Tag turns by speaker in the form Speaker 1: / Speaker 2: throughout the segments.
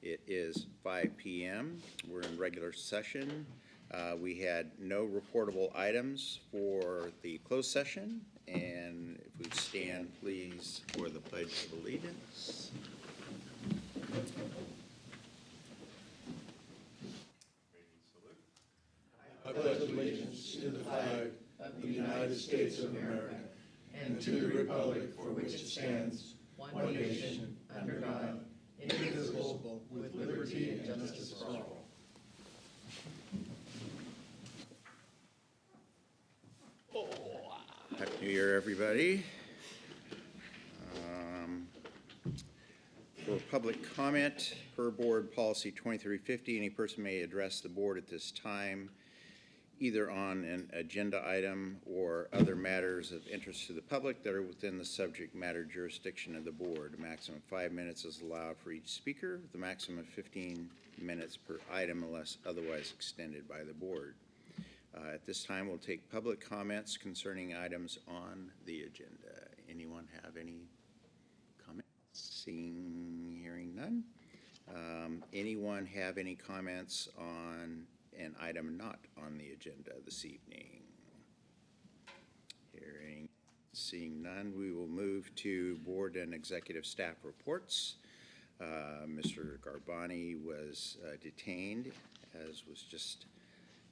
Speaker 1: It is 5 p.m. We're in regular session. We had no reportable items for the closed session. And if we stand, please, for the Pledge of Allegiance.
Speaker 2: I pledge allegiance to the flag of the United States of America and to the republic for which it stands, one nation, under God, indivisible, with liberty and justice for all.
Speaker 1: Happy New Year, everybody. For public comment, per Board Policy 2350, any person may address the board at this time, either on an agenda item or other matters of interest to the public that are within the subject matter jurisdiction of the board. A maximum of 5 minutes is allowed for each speaker, with a maximum of 15 minutes per item unless otherwise extended by the board. At this time, we'll take public comments concerning items on the agenda. Anyone have any comments? Hearing none. Anyone have any comments on an item not on the agenda this evening? Seeing none, we will move to board and executive staff reports. Mr. Garbani was detained, as was just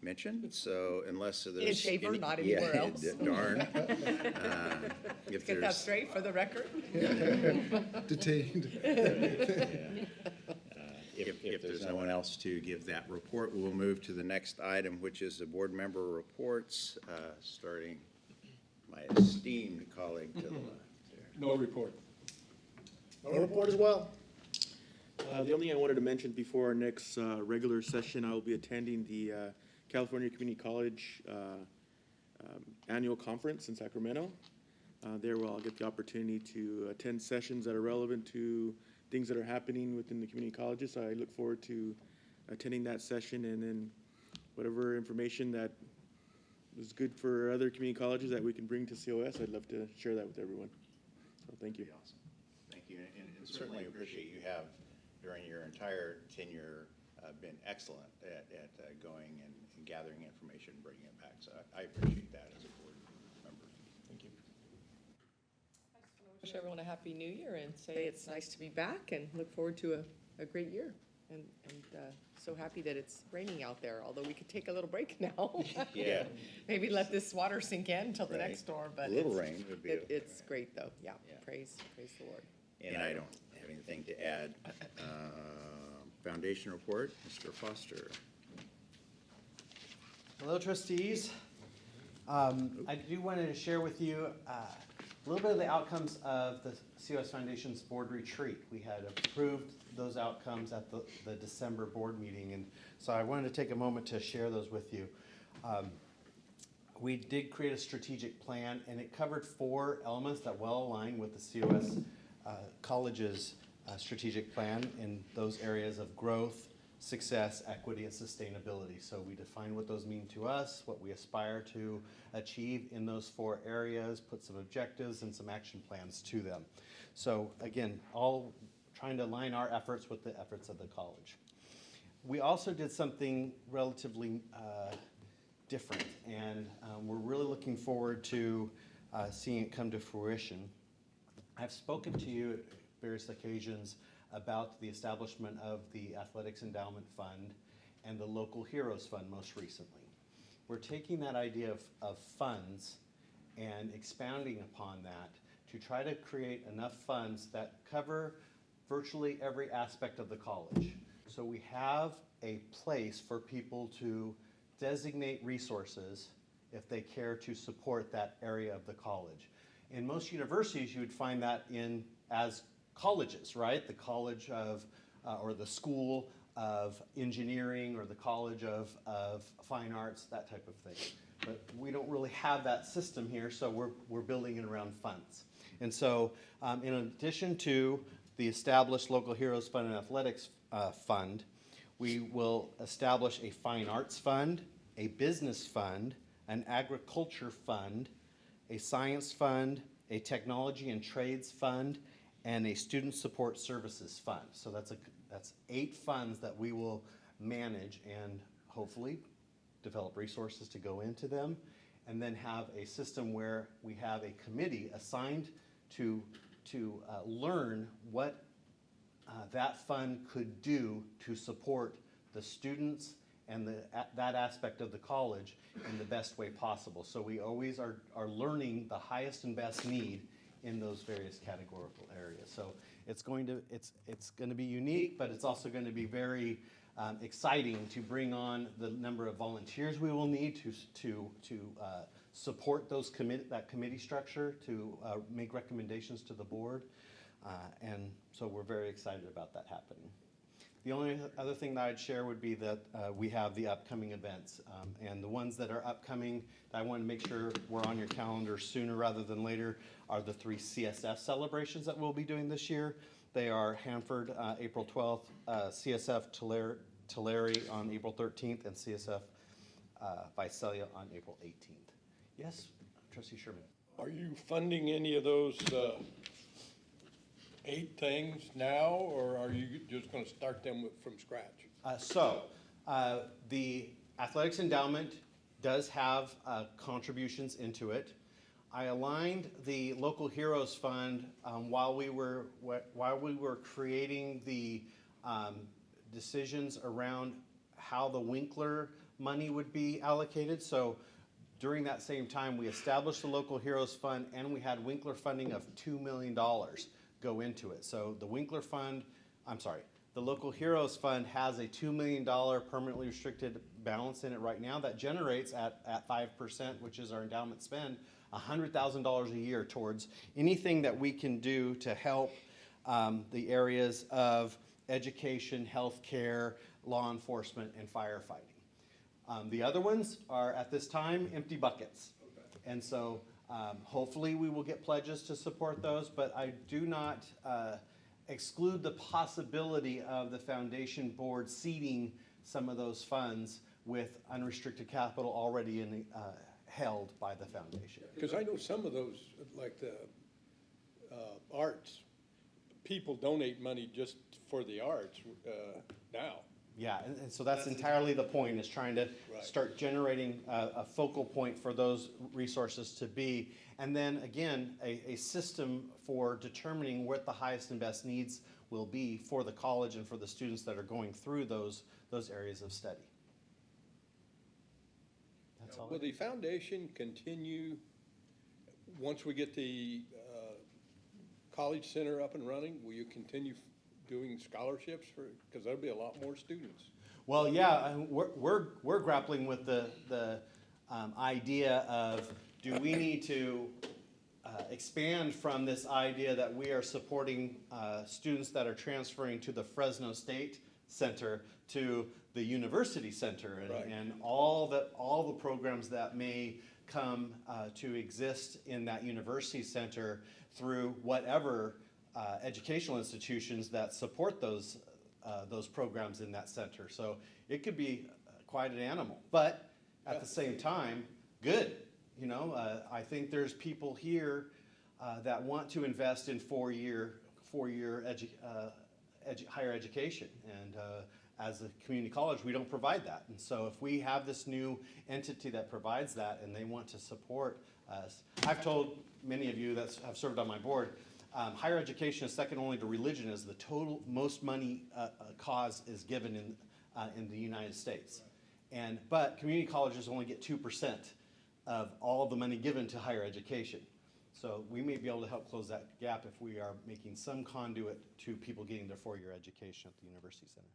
Speaker 1: mentioned, so unless there's
Speaker 3: in Shaver, not anywhere else.
Speaker 1: Darn. If
Speaker 3: Get that straight for the record.
Speaker 2: Detained.
Speaker 1: If there's no one else to give that report, we will move to the next item, which is the board member reports, starting my esteemed colleague to the left there.
Speaker 2: No report.
Speaker 4: No report as well.
Speaker 5: The only thing I wanted to mention before our next regular session, I will be attending the California Community College annual conference in Sacramento. There I'll get the opportunity to attend sessions that are relevant to things that are happening within the community colleges. So I look forward to attending that session, and then whatever information that is good for other community colleges that we can bring to COS, I'd love to share that with everyone. So thank you.
Speaker 1: Awesome. Thank you, and certainly appreciate you have, during your entire tenure, been excellent at going and gathering information, bringing it back. So I appreciate that as a board member. Thank you.
Speaker 3: Wish everyone a happy new year and say it's nice to be back and look forward to a great year. And so happy that it's raining out there, although we could take a little break now.
Speaker 1: Yeah.
Speaker 3: Maybe let this water sink in until the next storm, but
Speaker 1: A little rain would be okay.
Speaker 3: it's great though. Yeah.
Speaker 1: Yeah.
Speaker 3: Praise the Lord.
Speaker 1: And I don't have anything to add. Foundation report, Mr. Foster.
Speaker 4: Hello, trustees. I do wanted to share with you a little bit of the outcomes of the COS Foundation's board retreat. We had approved those outcomes at the December board meeting, and so I wanted to take a moment to share those with you. We did create a strategic plan, and it covered 4 elements that well align with the COS college's strategic plan in those areas of growth, success, equity, and sustainability. So we define what those mean to us, what we aspire to achieve in those 4 areas, put some objectives and some action plans to them. So again, all trying to align our efforts with the efforts of the college. We also did something relatively different, and we're really looking forward to seeing it come to fruition. I've spoken to you various occasions about the establishment of the Athletics Endowment Fund and the Local Heroes Fund most recently. We're taking that idea of funds and expounding upon that to try to create enough funds that cover virtually every aspect of the college. So we have a place for people to designate resources if they care to support that area of the college. In most universities, you would find that as colleges, right? The college of, or the school of engineering, or the college of fine arts, that type of thing. But we don't really have that system here, so we're building it around funds. And so in addition to the established Local Heroes Fund and Athletics Fund, we will establish a fine arts fund, a business fund, an agriculture fund, a science fund, a technology and trades fund, and a student support services fund. So that's 8 funds that we will manage and hopefully develop resources to go into them, and then have a system where we have a committee assigned to learn what that fund could do to support the students and that aspect of the college in the best way possible. So we always are learning the highest and best need in those various categorical areas. So it's going to be unique, but it's also going to be very exciting to bring on the number of volunteers we will need to support that committee structure, to make recommendations to the board. And so we're very excited about that happening. The only other thing that I'd share would be that we have the upcoming events. And the ones that are upcoming that I want to make sure we're on your calendar sooner rather than later are the 3 CSF celebrations that we'll be doing this year. They are Hanford, April 12th, CSF Tulare on April 13th, and CSF Visalia on April 18th. Yes, Trustee Sherman.
Speaker 2: Are you funding any of those 8 things now, or are you just gonna start them from scratch?
Speaker 4: The Athletics Endowment does have contributions into it. I aligned the Local Heroes Fund while we were creating the decisions around how the Winkler money would be allocated. So during that same time, we established the Local Heroes Fund, and we had Winkler funding of $2 million go into it. So the the Local Heroes Fund has a $2 million permanently restricted balance in it right now that generates at 5%, which is our endowment spend, $100,000 a year towards anything that we can do to help the areas of education, healthcare, law enforcement, and firefighting. The other ones are, at this time, empty buckets. And so hopefully we will get pledges to support those, but I do not exclude the possibility of the foundation board seeding some of those funds with unrestricted capital already held by the foundation.
Speaker 2: Because I know some of those, like the arts, people donate money just for the arts now.
Speaker 4: Yeah, and so that's entirely the point, is trying to start generating a focal point for those resources to be. And then again, a system for determining what the highest and best needs will be for the college and for the students that are going through those areas of study. That's all.
Speaker 2: Will the foundation continue, once we get the college center up and running, will you continue doing scholarships because there'll be a lot more students?
Speaker 4: Well, yeah, we're grappling with the idea of, do we need to expand from this idea that we are supporting students that are transferring to the Fresno State Center to the University Center, and all the programs that may come to exist in that University Center through whatever educational institutions that support those programs in that center. So it could be quite an animal, but at the same time, good. You know, I think there's people here that want to invest in four-year higher education, and as a community college, we don't provide that. And so if we have this new entity that provides that, and they want to support us, I've told many of you that have served on my board, higher education is second only to religion as the total most money cause is given in the United States. But community colleges only get 2% of all the money given to higher education. So we may be able to help close that gap if we are making some conduit to people getting their four-year education at the University Center.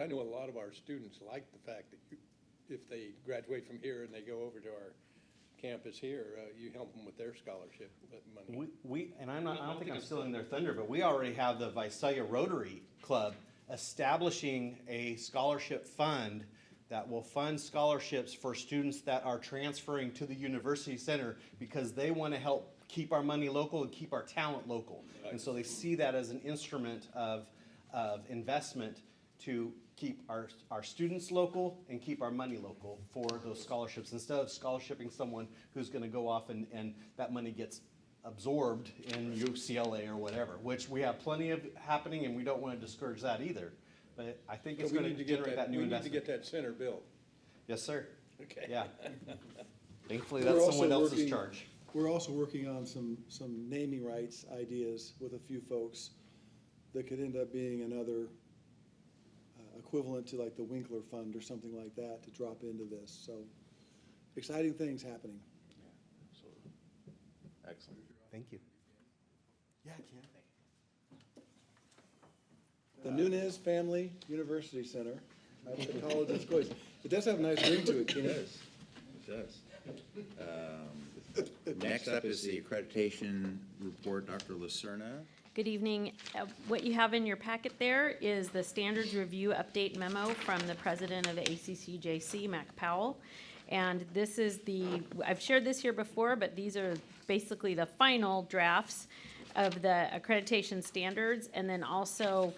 Speaker 2: I know a lot of our students like the fact that if they graduate from here and they go over to our campus here, you help them with their scholarship money.
Speaker 4: I don't think I'm stealing their thunder, but we already have the Visalia Rotary Club establishing a scholarship fund that will fund scholarships for students that are transferring to the University Center because they want to help keep our money local and keep our talent local. Right. And so they see that as an instrument of investment to keep our students local and keep our money local for those scholarships, instead of scholarshiping someone who's going to go off and that money gets absorbed in UCLA or whatever, which we have plenty of happening, and we don't want to discourage that either. But I think it's
Speaker 2: But we
Speaker 4: going
Speaker 2: need
Speaker 4: to
Speaker 2: to get
Speaker 4: generate that new
Speaker 2: we need to
Speaker 4: investment.
Speaker 2: get that center built.
Speaker 4: Yes, sir.
Speaker 2: Okay.
Speaker 4: Yeah. Thankfully,
Speaker 6: We're
Speaker 4: that's
Speaker 6: also
Speaker 4: someone else's
Speaker 6: working-
Speaker 4: charge.
Speaker 6: We're also working on some naming rights ideas with a few folks that could end up being another equivalent to like the Winkler Fund or something like that to drop into this. So exciting things happening.
Speaker 5: Absolutely. Excellent.
Speaker 4: Thank you.
Speaker 6: Yeah, The Nunez Family University Center at the College of Schools. It does have a nice ring to it, Tina.
Speaker 1: It does. Next up is the accreditation report, Dr. Lacerna.
Speaker 7: Good evening. What you have in your packet there is the standards review update memo from the president of the ACCJC, Mac Powell. And this is I've shared this here before, but these are basically the final drafts of the accreditation standards. And then also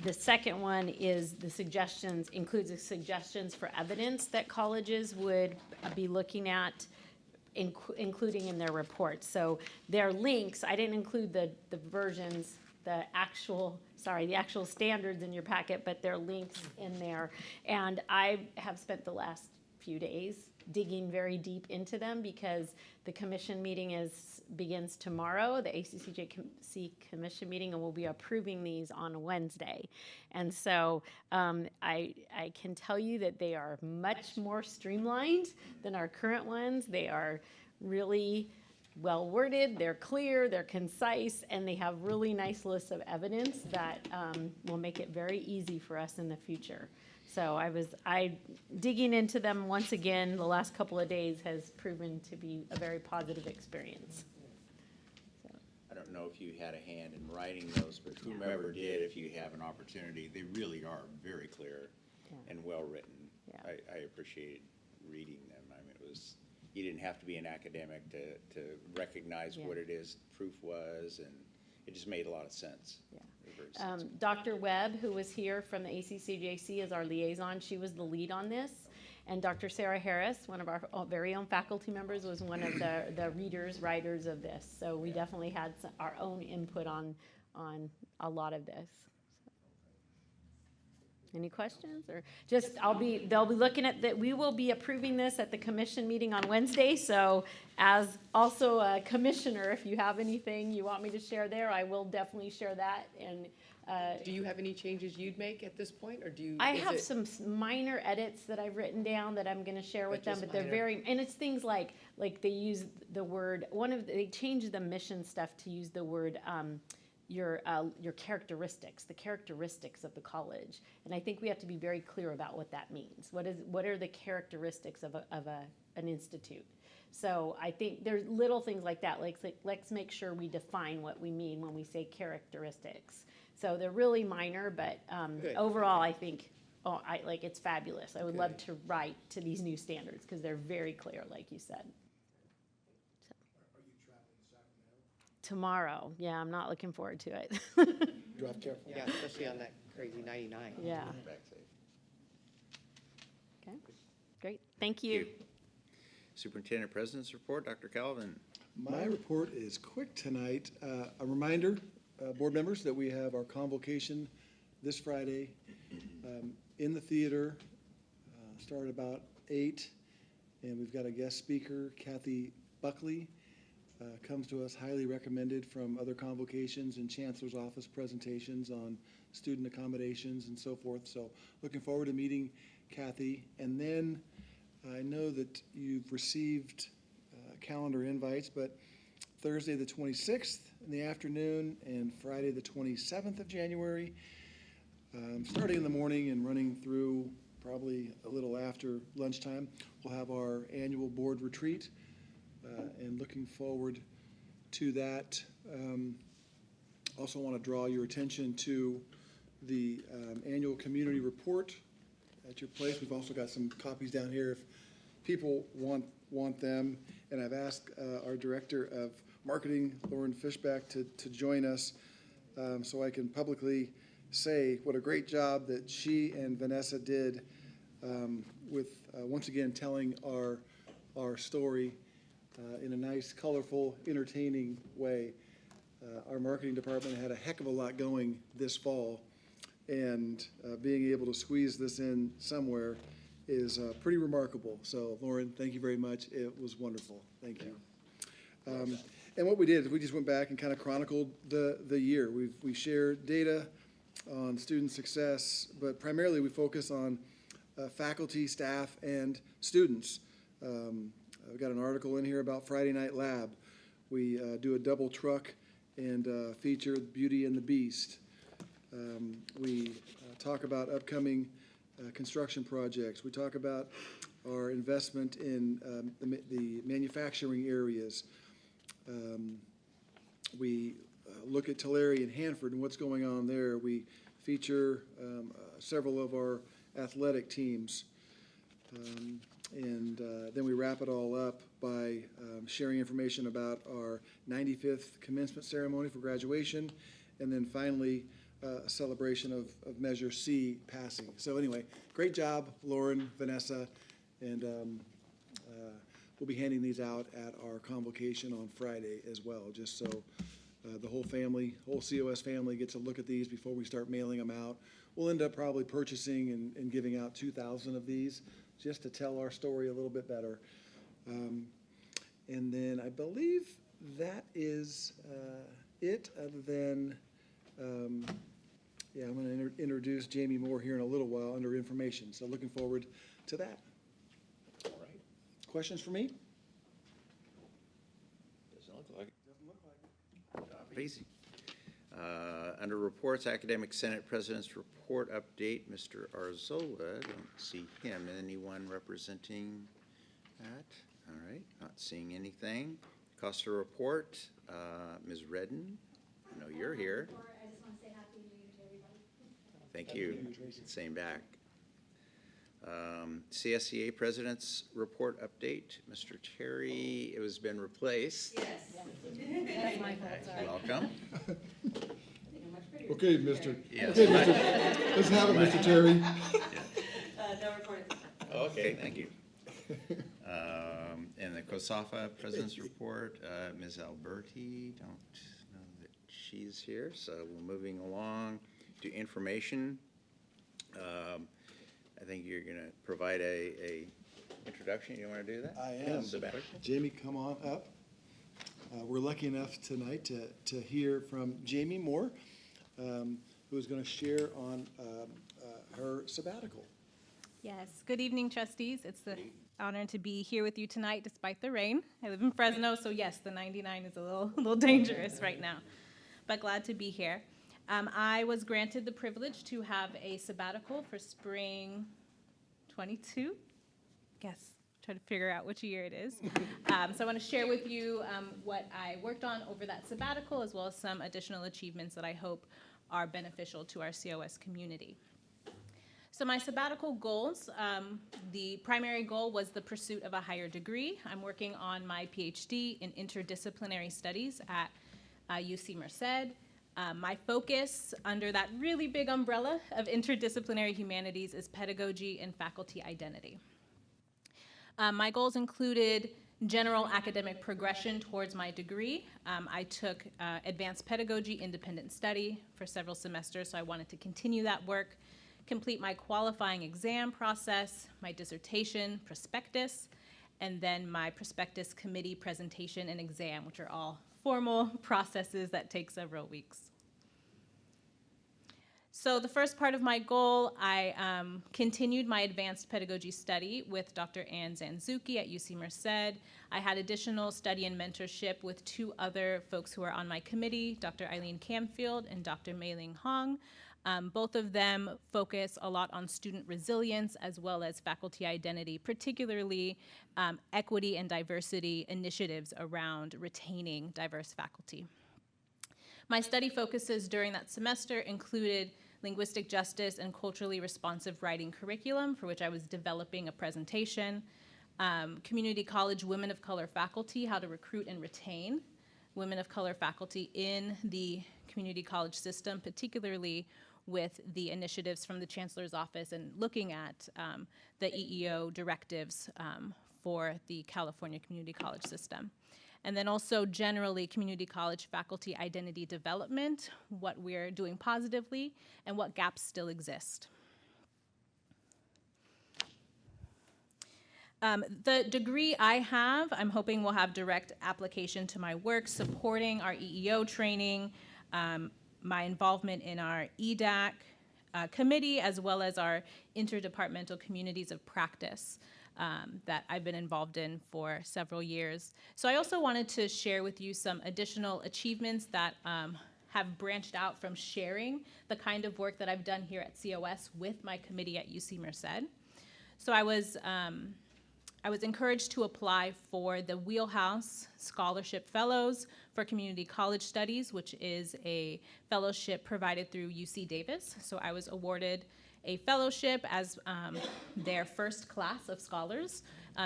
Speaker 7: the second one is includes the suggestions for evidence that colleges would be looking at, including in their reports. So their links, I didn't include the versions, the actual standards in your packet, but their links in there. And I have spent the last few days digging very deep into them because the commission meeting begins tomorrow, the ACCJC commission meeting, and we'll be approving these on Wednesday. And so I can tell you that they are much more streamlined than our current ones. They are really well worded, they're clear, they're concise, and they have really nice lists of evidence that will make it very easy for us in the future. So I digging into them once again the last couple of days has proven to be a very positive experience.
Speaker 1: I don't know if you had a hand in writing those, but whomever did, if you have an opportunity, they really are very clear and well-written.
Speaker 7: Yeah.
Speaker 1: I appreciated reading them. I mean, you didn't have to be an academic to recognize what it is proof was, and it just made a lot of sense.
Speaker 7: Yeah.
Speaker 1: Very sensible.
Speaker 7: Dr. Webb, who was here from the ACCJC as our liaison, she was the lead on this. And Dr. Sarah Harris, one of our very own faculty members, was one of the writers of this. So we definitely had our own input on a lot of this. Any questions, or just, they'll be looking at that, we will be approving this at the commission meeting on Wednesday, so as also a commissioner, if you have anything you want me to share there, I will definitely share that, and,
Speaker 3: Do you have any changes you'd make at this point, or do you?
Speaker 7: I
Speaker 3: is
Speaker 7: have
Speaker 3: it-
Speaker 7: some minor edits that I've written down that I'm gonna share with
Speaker 3: But
Speaker 7: them,
Speaker 3: just
Speaker 7: but they're
Speaker 3: minor.
Speaker 7: very, and it's things like they use the word, they changed the mission stuff to use the word, your characteristics, the characteristics of the college. And I think we have to be very clear about what that means. What are the characteristics of an institute? So I think there's little things like that, like let's make sure we define what we mean when we say characteristics. So they're really minor, but
Speaker 3: Good.
Speaker 7: overall, I think, it's fabulous. I would love
Speaker 3: Good.
Speaker 7: to write to these new standards because they're very clear, like you said. Tomorrow, yeah, I'm not looking forward to it.
Speaker 6: Drive careful.
Speaker 3: Yeah, especially on that crazy 99.
Speaker 7: Yeah,
Speaker 1: Back safe.
Speaker 7: okay, great, thank you.
Speaker 1: Superintendent President's report, Dr. Calvin.
Speaker 6: My report is quick tonight. A reminder, board members, that we have our convocation this Friday in the theater. Start about 8, and we've got a guest speaker, Kathy Buckley. Comes to us highly recommended from other convocations and chancellor's office presentations on student accommodations and so forth. So looking forward to meeting Kathy. And then I know that you've received calendar invites, but Thursday the 26th in the afternoon and Friday the 27th of January, starting in the morning and running through probably a little after lunchtime, we'll have our annual board retreat. And looking forward to that. Also want to draw your attention to the annual community report at your place. We've also got some copies down here if people want them. And I've asked our Director of Marketing, Lauren Fishback, to join us so I can publicly say what a great job that she and Vanessa did with once again telling our story in a nice, colorful, entertaining way. Our marketing department had a heck of a lot going this fall, and being able to squeeze this in somewhere is pretty remarkable. So Lauren, thank you very much. It was wonderful. Thank you. And what we did is we just went back and kind of chronicled the year. We shared data on student success, but primarily we focus on faculty, staff, and students. We've got an article in here about Friday Night Lab. We do a double truck and feature Beauty and the Beast. We talk about upcoming construction projects. We talk about our investment in the manufacturing areas. We look at Tulare and Hanford and what's going on there. We feature several of our athletic teams. And then we wrap it all up by sharing information about our 95th commencement ceremony for graduation, and then finally a celebration of Measure C passing. So anyway, great job, Lauren, Vanessa, and we'll be handing these out at our convocation on Friday as well, just so the whole family, whole COS family gets a look at these before we start mailing them out. We'll end up probably purchasing and giving out 2,000 of these just to tell our story a little bit better. And then I believe that is it, other than, yeah, I'm going to introduce Jamie Moore here in a little while under information. So looking forward to that.
Speaker 1: All right.
Speaker 6: Questions for me?
Speaker 1: Doesn't look like it. Easy. Under reports, Academic Senate President's Report Update, Mr. Arzola, don't see him. Anyone representing that? All right, not seeing anything. Costa Report, Ms. Redden, I know you're here.
Speaker 8: I just want to say Happy New Year to everybody.
Speaker 1: Thank you. Same back. CSEA President's Report Update, Mr. Terry, it has been replaced.
Speaker 8: Yes. That's my fault, sorry.
Speaker 1: Welcome.
Speaker 6: Okay, Mr.
Speaker 1: Yes.
Speaker 6: Okay, Mr. Let's have it, Mr. Terry.
Speaker 8: No report.
Speaker 1: Okay, thank you. And the COSAFA President's Report, Ms. Alberti, don't know that she's here, so we're moving along to information. I think you're going to provide a introduction. You want to do that?
Speaker 6: I am.
Speaker 1: Sebastian?
Speaker 6: Jamie, come on up. We're lucky enough tonight to hear from Jamie Moore, who is going to share on her sabbatical.
Speaker 9: Yes, good evening, trustees. It's an honor to be here with you tonight despite the rain. I live in Fresno, so yes, the 99 is a little dangerous right now, but glad to be here. I was granted the privilege to have a sabbatical for spring 22. Guess, try to figure out which year it is. So I want to share with you what I worked on over that sabbatical, as well as some additional achievements that I hope are beneficial to our COS community. So my sabbatical goals, the primary goal was the pursuit of a higher degree. I'm working on my PhD in interdisciplinary studies at UC Merced. My focus under that really big umbrella of interdisciplinary humanities is pedagogy and faculty identity. My goals included general academic progression towards my degree. I took advanced pedagogy independent study for several semesters, so I wanted to continue that work, complete my qualifying exam process, my dissertation, prospectus, and then my prospectus committee presentation and exam, which are all formal processes that take several weeks. So the first part of my goal, I continued my advanced pedagogy study with Dr. Ann Zanzuki at UC Merced. I had additional study and mentorship with two other folks who are on my committee, Dr. Eileen Camfield and Dr. Mei-Ling Hong. Both of them focus a lot on student resilience as well as faculty identity, particularly equity and diversity initiatives around retaining diverse faculty. My study focuses during that semester included linguistic justice and culturally responsive writing curriculum, for which I was developing a presentation, community college women of color faculty, how to recruit and retain women of color faculty in the community college system, particularly with the initiatives from the Chancellor's Office and looking at the EEO directives for the California Community College system. And then also generally community college faculty identity development, what we're doing positively and what gaps still exist. The degree I have, I'm hoping will have direct application to my work, supporting our EEO training, my involvement in our EDAC committee, as well as our interdepartmental communities of practice that I've been involved in for several years. So I also wanted to share with you some additional achievements that have branched out from sharing the kind of work that I've done here at COS with my committee at UC Merced. So I was encouraged to apply for the Wheelhouse Scholarship Fellows for Community College Studies, which is a fellowship provided through UC Davis. So I was awarded a fellowship as their first class of scholars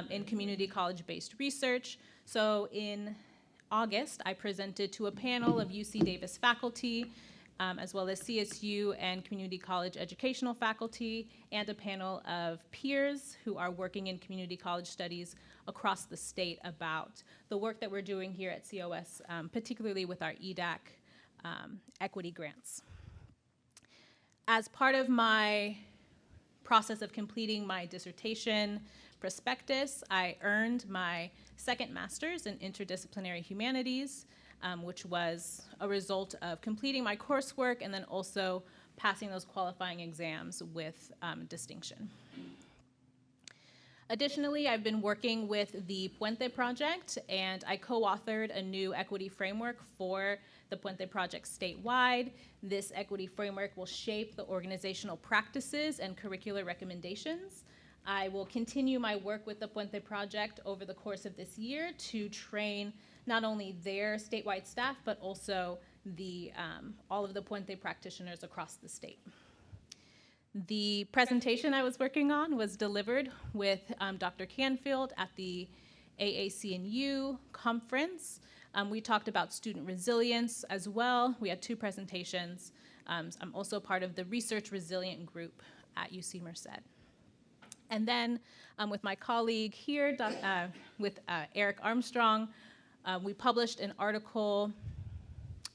Speaker 9: in community college-based research. So in August, I presented to a panel of UC Davis faculty, as well as CSU and community college educational faculty, and a panel of peers who are working in community college studies across the state about the work that we're doing here at COS, particularly with our EDAC equity grants. As part of my process of completing my dissertation prospectus, I earned my second master's in interdisciplinary humanities, which was a result of completing my coursework and then also passing those qualifying exams with distinction. Additionally, I've been working with the Puente Project, and I co-authored a new equity framework for the Puente Project statewide. This equity framework will shape the organizational practices and curricular recommendations. I will continue my work with the Puente Project over the course of this year to train not only their statewide staff, but also the, all of the Puente practitioners across the state. The presentation I was working on was delivered with Dr. Canfield at the AAC&U conference. We talked about student resilience as well. We had two presentations. I'm also part of the Research Resilient group at UC Merced. And then with my colleague here, with Eric Armstrong, we published an article.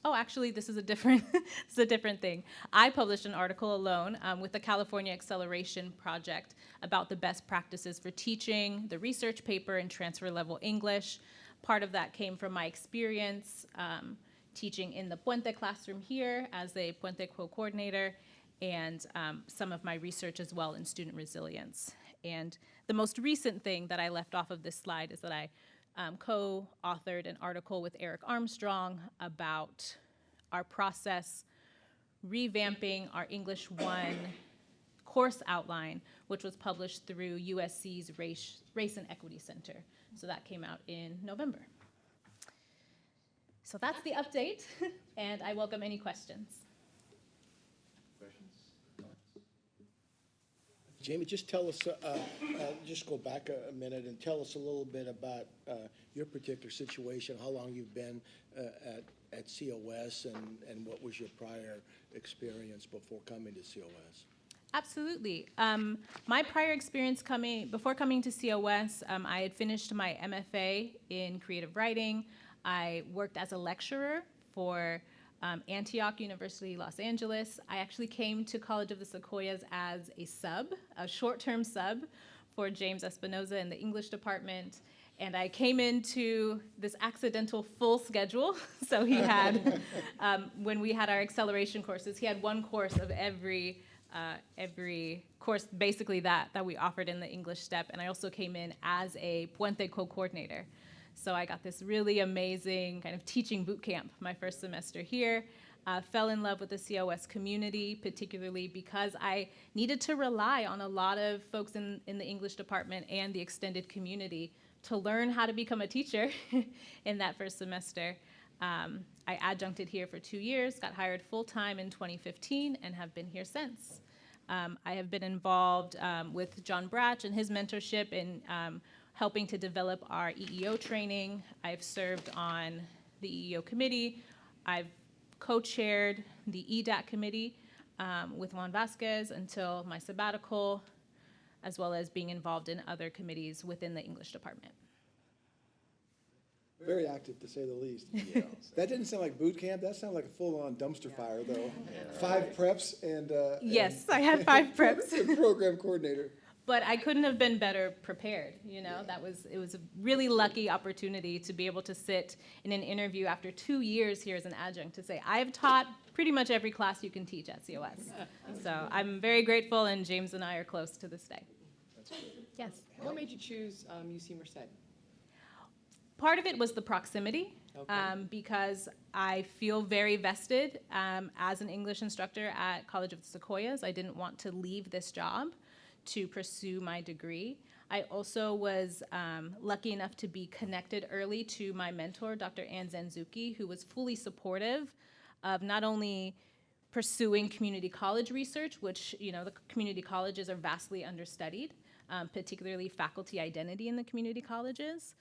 Speaker 9: Oh, actually, this is a different, this is a different thing. I published an article alone with the California Acceleration Project about the best practices for teaching, the research paper, and transfer level English. Part of that came from my experience teaching in the Puente classroom here as a Puente co-coordinator, and some of my research as well in student resilience. And the most recent thing that I left off of this slide is that I co-authored an article with Eric Armstrong about our process revamping our English 1 course outline, which was published through USC's Race and Equity Center. So that came out in November. So that's the update, and I welcome any questions.
Speaker 2: Jamie, just tell us, just go back a minute and tell us a little bit about your particular situation, how long you've been at COS, and what was your prior experience before coming to COS?
Speaker 9: Absolutely. My prior experience before coming to COS, I had finished my MFA in creative writing. I worked as a lecturer for Antioch University, Los Angeles. I actually came to College of the Sequoias as a short-term sub for James Espinoza in the English department. And I came into this accidental full schedule. So he had, when we had our acceleration courses, he had one course of every course basically that we offered in the English step. And I also came in as a Puente co-coordinator. So I got this really amazing kind of teaching boot camp my first semester here. Fell in love with the COS community, particularly because I needed to rely on a lot of folks in the English department and the extended community to learn how to become a teacher in that first semester. I adjuncted here for 2 years, got hired full-time in 2015, and have been here since. I have been involved with John Bratch and his mentorship in helping to develop our EEO training. I've served on the EEO committee. I've co-chaired the EDAC committee with Juan Vasquez until my sabbatical. as well as being involved in other committees within the English department.
Speaker 6: Very active, to say the least.
Speaker 1: Yeah.
Speaker 6: That didn't sound like boot camp, that sounded like a full-on dumpster fire, though. 5 preps and.
Speaker 9: Yes, I had 5 preps.
Speaker 6: And program coordinator.
Speaker 9: But I couldn't have been better prepared, you know, it was a really lucky opportunity to be able to sit in an interview after 2 years here as an adjunct to say, I've taught pretty much every class you can teach at COS. So I'm very grateful, and James and I are close to this day. Yes.
Speaker 3: What made you choose UC Merced?
Speaker 9: Part of it was the proximity,
Speaker 3: Okay.
Speaker 9: because I feel very vested as an English instructor at College of the Sequoias. I didn't want to leave this job to pursue my degree. I also was lucky enough to be connected early to my mentor, Dr. Ann Zanzuki, who was fully supportive of not only pursuing community college research, which, you know, the community colleges are vastly understudied, particularly faculty identity in the community colleges.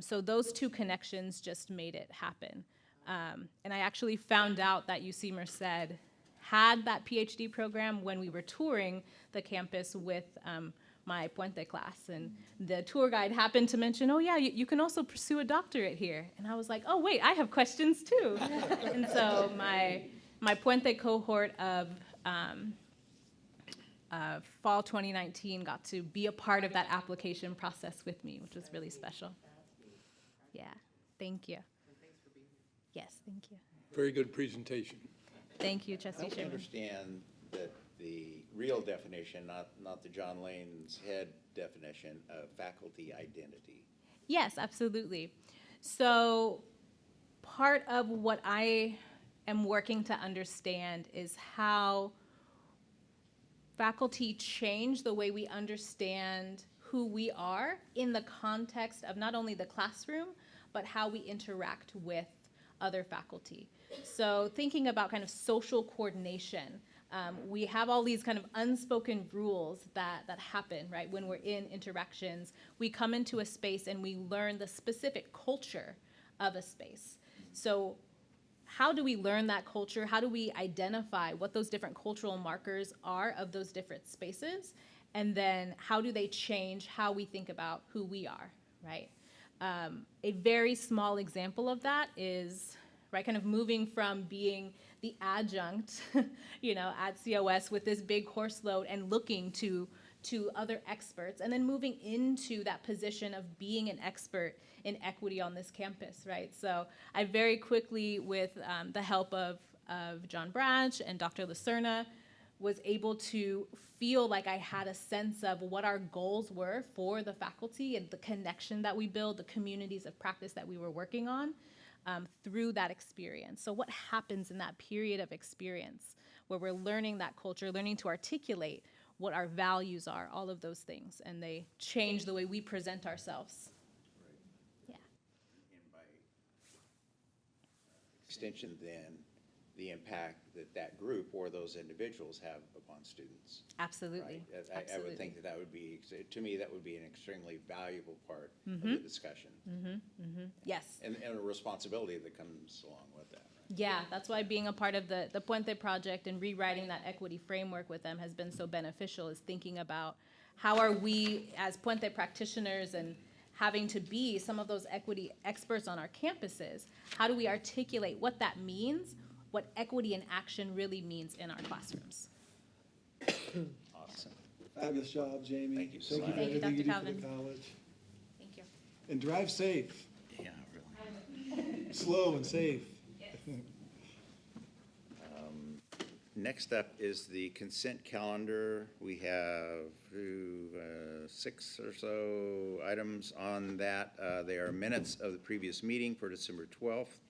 Speaker 9: So those 2 connections just made it happen. And I actually found out that UC Merced had that PhD program when we were touring the campus with my Puente class. And the tour guide happened to mention, oh yeah, you can also pursue a doctorate here. And I was like, oh wait, I have questions too. And so my Puente cohort of fall 2019 got to be a part of that application process with me, which was really special. Yeah, thank you. Yes, thank you.
Speaker 2: Very good presentation.
Speaker 9: Thank you, Trustee
Speaker 1: Help me
Speaker 9: Sherman.
Speaker 1: understand that the real definition, not the John Lane's head definition of faculty identity.
Speaker 9: Yes, absolutely. So part of what I am working to understand is how faculty change the way we understand who we are in the context of not only the classroom, but how we interact with other faculty. So thinking about kind of social coordination, we have all these kind of unspoken rules that happen, right? When we're in interactions, we come into a space and we learn the specific culture of a space. So how do we learn that culture? How do we identify what those different cultural markers are of those different spaces? And then how do they change how we think about who we are, right? A very small example of that is, right, kind of moving from being the adjunct, you know, at COS with this big course load and looking to other experts, and then moving into that position of being an expert in equity on this campus, right? So I very quickly, with the help of John Branch and Dr. Lacerna, was able to feel like I had a sense of what our goals were for the faculty and the connection that we build, the communities of practice that we were working on through that experience. So what happens in that period of experience where we're learning that culture, learning to articulate what our values are, all of those things, and they change the way we present ourselves. Yeah.
Speaker 1: And by extension, then, the impact that group or those individuals have upon students.
Speaker 9: Absolutely.
Speaker 1: Right? I would
Speaker 9: Absolutely.
Speaker 1: think that would be, to me, that would be an extremely valuable part of the discussion.
Speaker 9: Yes.
Speaker 1: And a responsibility that comes along with that. Right?
Speaker 9: Yeah, that's why being a part of the Puente project and rewriting that equity framework with them has been so beneficial, is thinking about how are we as Puente practitioners and having to be some of those equity experts on our campuses, how do we articulate what that means, what equity in action really means in our classrooms?
Speaker 1: Awesome.
Speaker 6: Fabulous job, Jamie.
Speaker 1: Thank you so
Speaker 6: Thank you for
Speaker 1: much.
Speaker 9: Thank you,
Speaker 6: everything you do
Speaker 9: Dr.
Speaker 6: for the
Speaker 9: Calvin.
Speaker 6: college.
Speaker 9: Thank you.
Speaker 6: And drive safe,
Speaker 1: Yeah, really.
Speaker 6: slow and safe.
Speaker 1: Next up is the consent calendar. We have 6 or so items on that. They are minutes of the previous meeting for December 12th,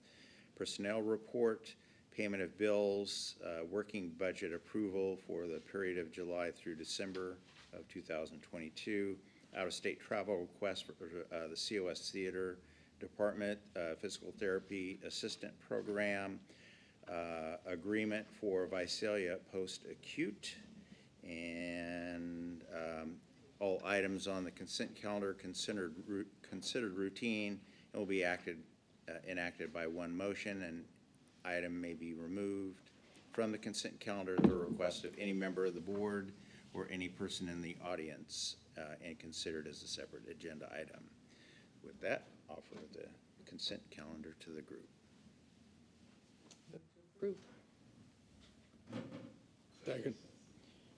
Speaker 1: personnel report, payment of bills, working budget approval for the period of July through December of 2022, out-of-state travel request for the COS Theater Department, physical therapy assistant program, agreement for Visalia post-acute, and all items on the consent calendar considered routine and will be enacted by one motion. An item may be removed from the consent calendar at the request of any member of the board or any person in the audience, and considered as a separate agenda item. With that, offer the consent calendar to the group.
Speaker 3: Approve.
Speaker 2: Second.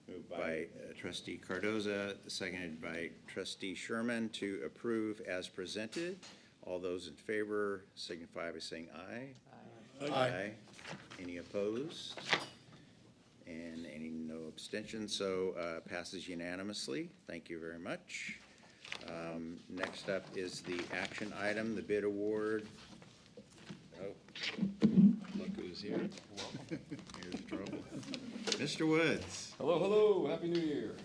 Speaker 1: Moved by trustee Cardoza, seconded by trustee Sherman to approve as presented. All those in favor signify by saying aye. Aye. Any opposed? And no abstentions, so passes unanimously. Thank you very much. Next up is the action item, the bid award. Oh, look who's here. Here's the trouble. Mr. Woods.
Speaker 10: Hello, hello, Happy New Year.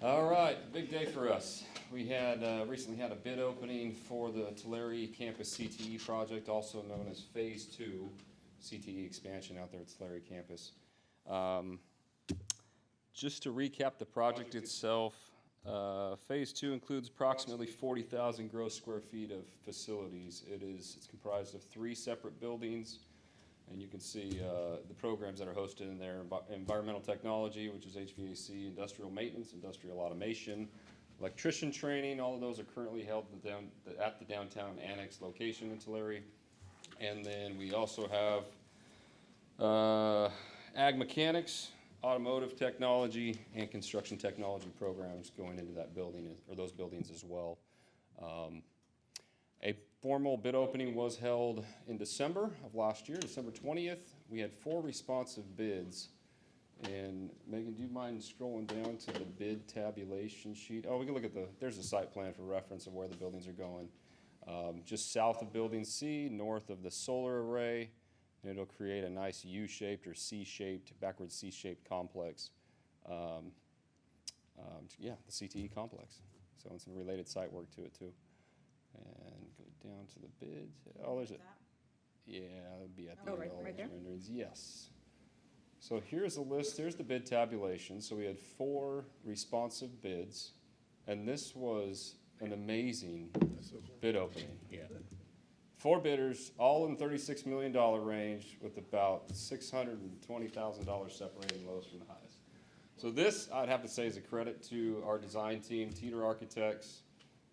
Speaker 10: All right, big day for us. We had recently had a bid opening for the Tulare Campus CTE project, also known as Phase 2 CTE expansion out there at Tulare campus. Just to recap the project itself, Phase 2 includes approximately 40,000 gross square feet of facilities. It's comprised of 3 separate buildings. And you can see the programs that are hosted in there: environmental technology, which is HVAC, industrial maintenance, industrial automation, electrician training. All of those are currently held at the downtown annex location in Tulare. And then we also have ag mechanics, automotive technology, and construction technology programs going into that building, or those buildings as well. A formal bid opening was held in December of last year, December 20th. We had 4 responsive bids. And Megan, do you mind scrolling down to the bid tabulation sheet? Oh, we can look at there's a site plan for reference of where the buildings are going. Just south of Building C, north of the solar array, and it'll create a nice U-shaped or C-shaped, backward C-shaped complex. Yeah, the CTE complex. So it's some related site work to it too. And go down to the bid. Oh, there's it. Yeah, it would be at the
Speaker 3: Oh,
Speaker 10: end
Speaker 3: right-
Speaker 10: of all
Speaker 3: right
Speaker 10: those
Speaker 3: there?
Speaker 10: renderings. Yes. So here's a list. Here's the bid tabulation. So we had 4 responsive bids, and this was an amazing bid opening.
Speaker 1: Yeah.
Speaker 10: 4 bidders, all in $36 million range, with about $620,000 separating the lowest from the highest. So this, I'd have to say, is a credit to our design team, Teeter Architects.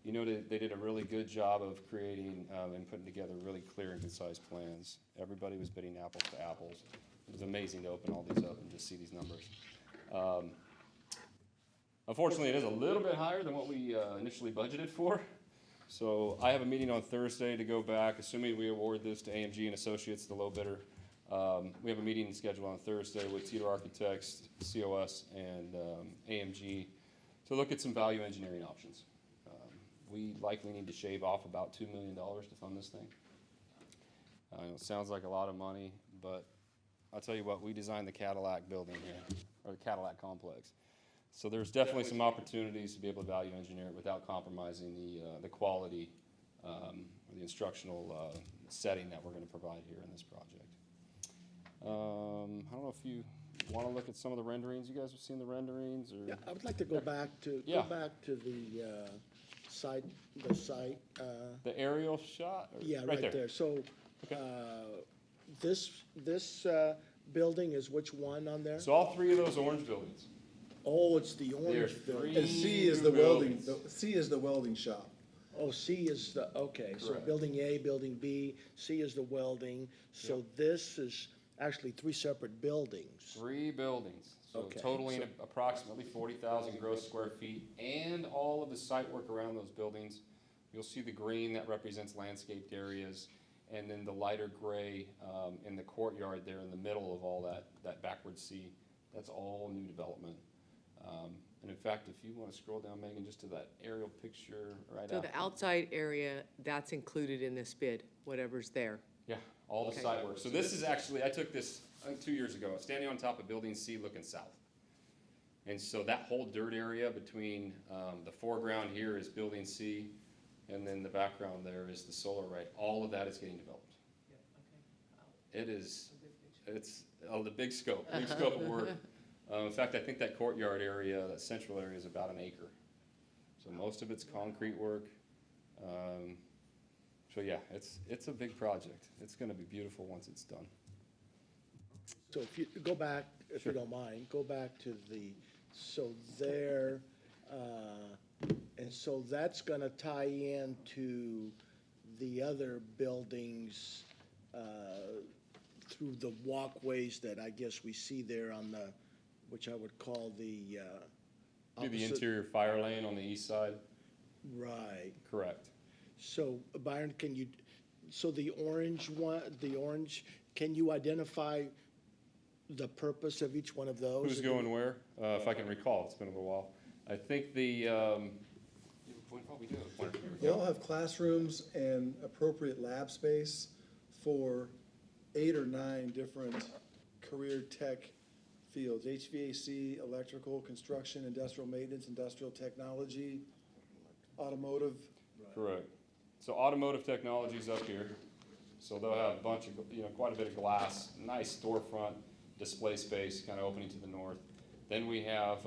Speaker 10: You know, they did a really good job of creating and putting together really clear and concise plans. Everybody was bidding apples to apples. It was amazing to open all these up and just see these numbers. Unfortunately, it is a little bit higher than what we initially budgeted for. So I have a meeting on Thursday to go back, assuming we award this to AMG and Associates, the low bidder. We have a meeting scheduled on Thursday with Teeter Architects, COS, and AMG to look at some value engineering options. We likely need to shave off about $2 million to fund this thing. I know it sounds like a lot of money, but I'll tell you what, we designed the Cadillac building here, or the Cadillac complex. So there's definitely some opportunities to be able to value engineer it without compromising the quality or the instructional setting that we're going to provide here in this project. I don't know if you want to look at some of the renderings. You guys have seen the renderings? Or?
Speaker 2: Yeah, I would like to go back to,
Speaker 10: Yeah.
Speaker 2: the site,
Speaker 10: The aerial shot? Or-
Speaker 2: yeah, right there. So, this building is which one on there?
Speaker 10: So all 3 of those orange buildings.
Speaker 2: Oh, it's the
Speaker 10: There are
Speaker 2: orange building.
Speaker 10: 3
Speaker 6: And C is
Speaker 10: new
Speaker 6: the welding,
Speaker 10: buildings.
Speaker 6: C is the welding shop.
Speaker 2: Oh, C is the, okay, so
Speaker 10: Correct.
Speaker 2: building A, building B, C is the welding. So this is actually 3 separate buildings.
Speaker 10: 3 buildings, so
Speaker 2: Okay.
Speaker 10: totaling approximately 40,000 gross square feet, and all of the site work around those buildings. You'll see the green that represents landscaped areas, and then the lighter gray in the courtyard there in the middle of all that backward C. That's all new development. And in fact, if you want to scroll down, Megan, just to that aerial picture right
Speaker 3: So
Speaker 10: after.
Speaker 3: the outside area, that's included in this bid, whatever's there.
Speaker 10: Yeah, all the
Speaker 3: Okay.
Speaker 10: site work. So this is actually, I took this, I think 2 years ago, standing on top of Building C looking south. And so that whole dirt area between the foreground here is Building C, and then the background there is the solar array. All of that is getting developed. It is, it's the big scope of work. In fact, I think that courtyard area, that central area, is about an acre. So most of it's concrete work. So yeah, it's a big project. It's going to be beautiful once it's done.
Speaker 2: So if you go back, if you
Speaker 10: Sure.
Speaker 2: don't mind, go back to the So there, and so that's gonna tie into the other buildings, through the walkways that I guess we see there on the, which I would call the,
Speaker 10: Do the
Speaker 2: opposite-
Speaker 10: interior fire lane on the east side?
Speaker 2: Right.
Speaker 10: Correct.
Speaker 2: So Byron, so the orange one, can you identify the purpose of each one of those?
Speaker 10: Who's going where? If I can recall, it's been a little while. I think the, we do have a pointer.
Speaker 6: They all have classrooms and appropriate lab space for 8 or 9 different career tech fields: HVAC, electrical, construction, industrial maintenance, industrial technology, automotive.
Speaker 10: Correct. So automotive technology's up here. So they'll have a bunch of, quite a bit of glass, nice storefront display space kind of opening to the north. Then we have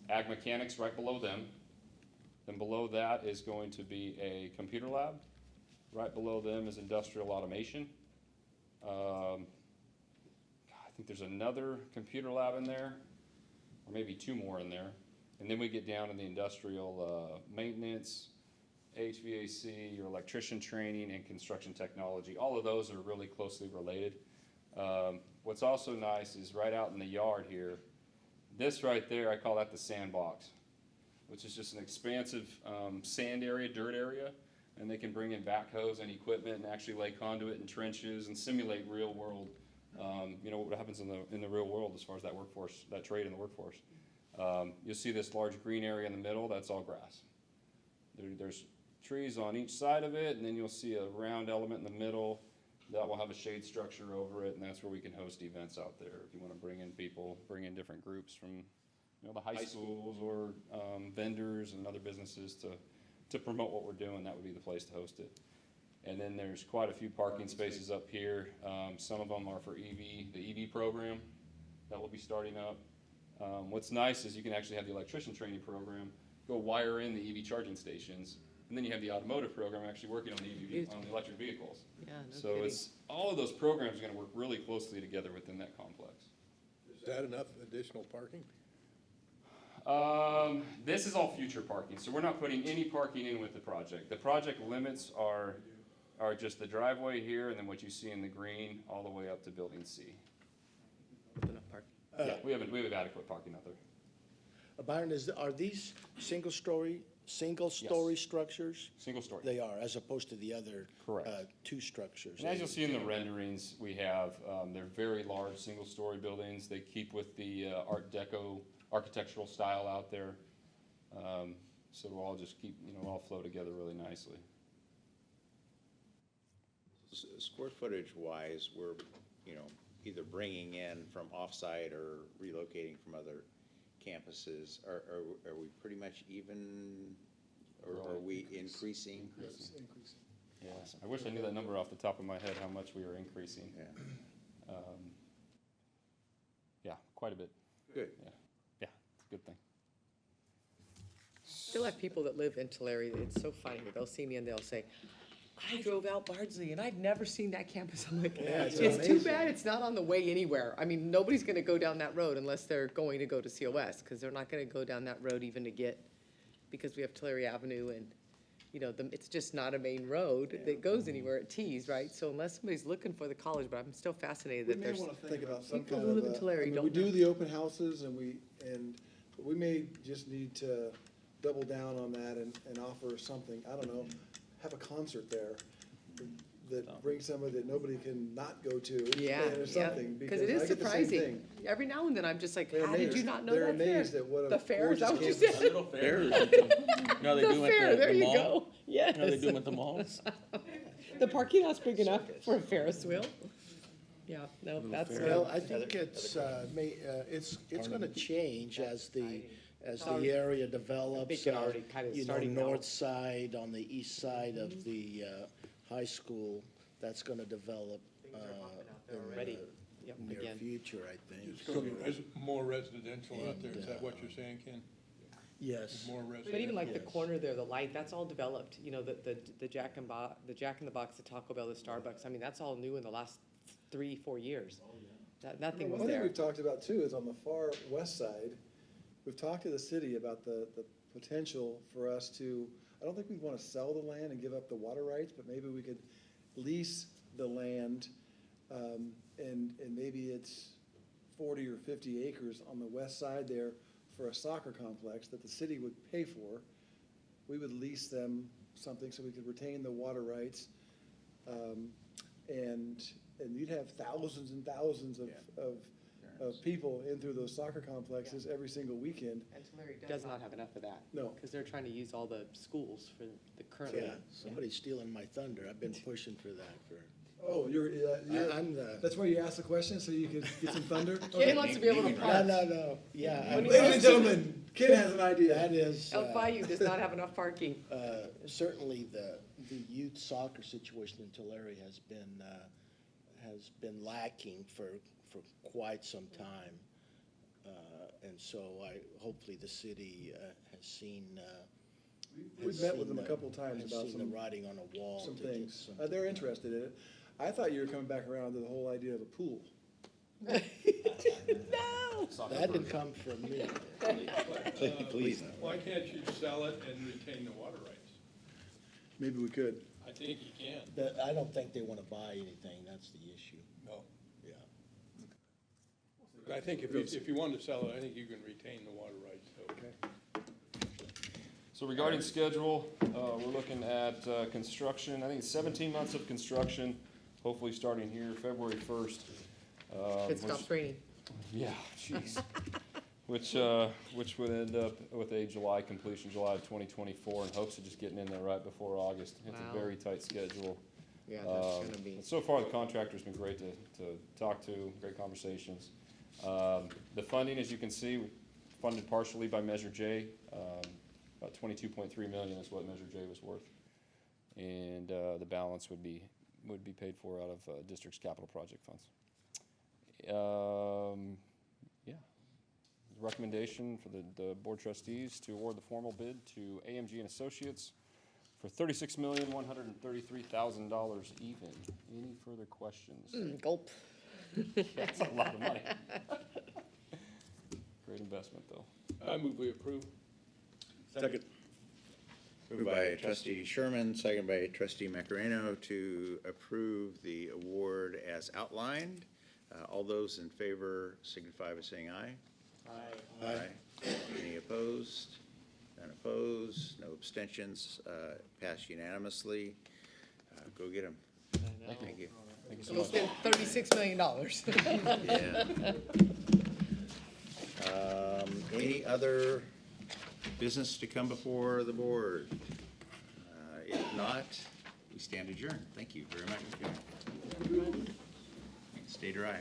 Speaker 10: ag mechanics right below them. Then below that is going to be a computer lab. Right below them is industrial automation. I think there's another computer lab in there, or maybe 2 more in there. And then we get down to the industrial maintenance, HVAC, your electrician training, and construction technology. All of those are really closely related. What's also nice is right out in the yard here, this right there, I call that the sandbox, which is just an expansive sand area, dirt area, and they can bring in backhoes and equipment and actually lay conduit and trenches and simulate real world, what happens in the real world as far as that workforce, that trade in the workforce. You'll see this large green area in the middle, that's all grass. There's trees on each side of it, and then you'll see a round element in the middle that will have a shade structure over it, and that's where we can host events out there. If you want to bring in people, bring in different groups from the high schools or vendors and other businesses to promote what we're doing, that would be the place to host it. And then there's quite a few parking spaces up here. Some of them are for the EV program that will be starting up. What's nice is you can actually have the electrician training program go wire in the EV charging stations, and then you have the automotive program actually working on the electric vehicles.
Speaker 3: Yeah, no
Speaker 10: So
Speaker 3: kidding.
Speaker 10: it's, all of those programs are gonna work really closely together within that complex.
Speaker 11: Is that enough additional parking?
Speaker 10: This is all future parking, so we're not putting any parking in with the project. The project limits are just the driveway here, and then what you see in the green, all the way up to building C.
Speaker 3: Enough parking.
Speaker 10: Yeah, we have adequate parking out there.
Speaker 2: Byron, are these single-story structures?
Speaker 10: Single story.
Speaker 2: They are, as opposed to the other
Speaker 10: Correct.
Speaker 2: 2 structures.
Speaker 10: And as you'll see in the renderings, we have, they're very large, single-story buildings. They keep with the Art Deco architectural style out there. So it'll all just keep, all flow together really nicely.
Speaker 1: Square footage wise, we're, either bringing in from offsite or relocating from other campuses. Are we pretty much even, or are we increasing?
Speaker 6: It's increasing.
Speaker 10: Yeah, I wish I knew that number off the top of my head, how much we were increasing.
Speaker 1: Yeah.
Speaker 10: Yeah, quite a bit.
Speaker 1: Good.
Speaker 10: Yeah, it's a good thing.
Speaker 3: Still have people that live in Tulare, it's so funny, they'll see me and they'll say, I drove out Bardsley and I'd never seen that campus. I'm like,
Speaker 2: Yeah, it's
Speaker 3: it's too
Speaker 2: amazing.
Speaker 3: bad it's not on the way anywhere. I mean, nobody's gonna go down that road unless they're going to go to COS, because they're not gonna go down that road even to get, because we have Tulare Avenue and, it's just not a main road that goes anywhere at T's, right? So unless somebody's looking for the college, but I'm still fascinated
Speaker 6: We
Speaker 3: that
Speaker 6: may
Speaker 3: there's.
Speaker 6: want to think about some
Speaker 3: people
Speaker 6: kind
Speaker 3: who
Speaker 6: of,
Speaker 3: live in Tulare
Speaker 6: we
Speaker 3: don't
Speaker 6: do
Speaker 3: know.
Speaker 6: the open houses and but we may just need to double down on that and offer something, I don't know, have a concert there that brings somebody that nobody can not go to.
Speaker 3: Yeah,
Speaker 6: Or
Speaker 3: yeah,
Speaker 6: something,
Speaker 3: because it is
Speaker 6: I get the same
Speaker 3: surprising.
Speaker 6: thing.
Speaker 3: Every now and then I'm just like,
Speaker 6: They're
Speaker 3: how did you
Speaker 6: amazed-
Speaker 3: not know
Speaker 6: they're
Speaker 3: that fair?
Speaker 6: amazed at what a
Speaker 3: The fair, is that what you
Speaker 6: gorgeous
Speaker 3: said?
Speaker 12: No, they
Speaker 3: The
Speaker 12: do at
Speaker 3: fair, there
Speaker 12: the
Speaker 3: you
Speaker 12: mall.
Speaker 3: go, yes.
Speaker 12: No, they do them at the malls.
Speaker 3: The parking lot's big enough for a Ferris wheel. Yeah, no, that's.
Speaker 2: Well, I think it's gonna change as the area develops.
Speaker 3: it already kind of starting now.
Speaker 2: North side, on the east side of the high school, that's gonna develop in
Speaker 3: already. Yep,
Speaker 2: the near
Speaker 3: again.
Speaker 2: future, I think.
Speaker 11: It's going to be more residential out there, is that what you're saying, Ken?
Speaker 2: Yes.
Speaker 11: More residential?
Speaker 3: But even like the
Speaker 2: Yes.
Speaker 3: corner there, the light, that's all developed, the Jack in the Box, the Taco Bell, the Starbucks, I mean, that's all new in the last 3-4 years. Nothing was
Speaker 6: One thing
Speaker 3: there.
Speaker 6: we've talked about too is on the far west side, we've talked to the city about the potential for us to, I don't think we want to sell the land and give up the water rights, but maybe we could lease the land, and maybe it's 40 or 50 acres on the west side there for a soccer complex that the city would pay for. We would lease them something so we could retain the water rights. And you'd have thousands and thousands of people in through those soccer complexes every single weekend.
Speaker 3: And Tulare does not have enough of that.
Speaker 6: No.
Speaker 3: Because they're trying to use all the schools for the current.
Speaker 2: Yeah, somebody's stealing my thunder. I've been pushing for that for,
Speaker 6: Oh,
Speaker 2: I'm the,
Speaker 6: that's why you asked the question, so you could get some thunder?
Speaker 3: Ken wants to be able to
Speaker 2: no,
Speaker 3: park.
Speaker 2: no, yeah.
Speaker 3: When he
Speaker 6: Ladies and gentlemen, Ken has an idea.
Speaker 2: That is,
Speaker 3: Elk Bayou does not have enough parking.
Speaker 2: certainly the youth soccer situation in Tulare has been lacking for quite some time. And so hopefully the city has seen.
Speaker 6: We've met with them a couple times
Speaker 2: has
Speaker 6: about
Speaker 2: seen the writing on a wall.
Speaker 6: some
Speaker 2: to get
Speaker 6: things.
Speaker 2: some-
Speaker 6: They're interested in it. I thought you were coming back around to the whole idea of a pool.
Speaker 3: No.
Speaker 2: That didn't come from me.
Speaker 1: Please.
Speaker 11: Why can't you sell it and retain the water rights?
Speaker 6: Maybe we could.
Speaker 11: I think you can.
Speaker 2: I don't think they want to buy anything, that's the issue,
Speaker 11: No.
Speaker 2: yeah.
Speaker 11: I think if you wanted to sell it, I think you can retain the water rights, so.
Speaker 10: So regarding schedule, we're looking at construction, I think it's 17 months of construction, hopefully starting here February 1st.
Speaker 3: It stops raining.
Speaker 10: Yeah, jeez. Which would end up with a July completion, July of 2024, in hopes of just getting in there right before August. It's
Speaker 3: Wow.
Speaker 10: a very tight schedule.
Speaker 3: Yeah, that's gonna be.
Speaker 10: But so far, the contractor's been great to talk to, great conversations. The funding, as you can see, funded partially by Measure J. About 22.3 million is what Measure J was worth. And the balance would be paid for out of district's capital project funds. Yeah. Recommendation for the board trustees to award the formal bid to AMG and Associates for $36,133,000 even. Any further questions?
Speaker 3: Gulp.
Speaker 10: That's a lot of money. Great investment, though.
Speaker 11: I move we approve.
Speaker 6: Second.
Speaker 1: Moved by trustee Sherman, second by trustee Macareno to approve the award as outlined. All those in favor signify by saying aye. Aye. Any opposed? None opposed, no abstentions, passed unanimously. Go get them. Thank you.
Speaker 10: Thank you so
Speaker 3: We'll
Speaker 10: much.
Speaker 3: spend $36 million.
Speaker 1: Yeah. Any other business to come before the board? If not, we stand adjourned. Thank you very much. Stay dry.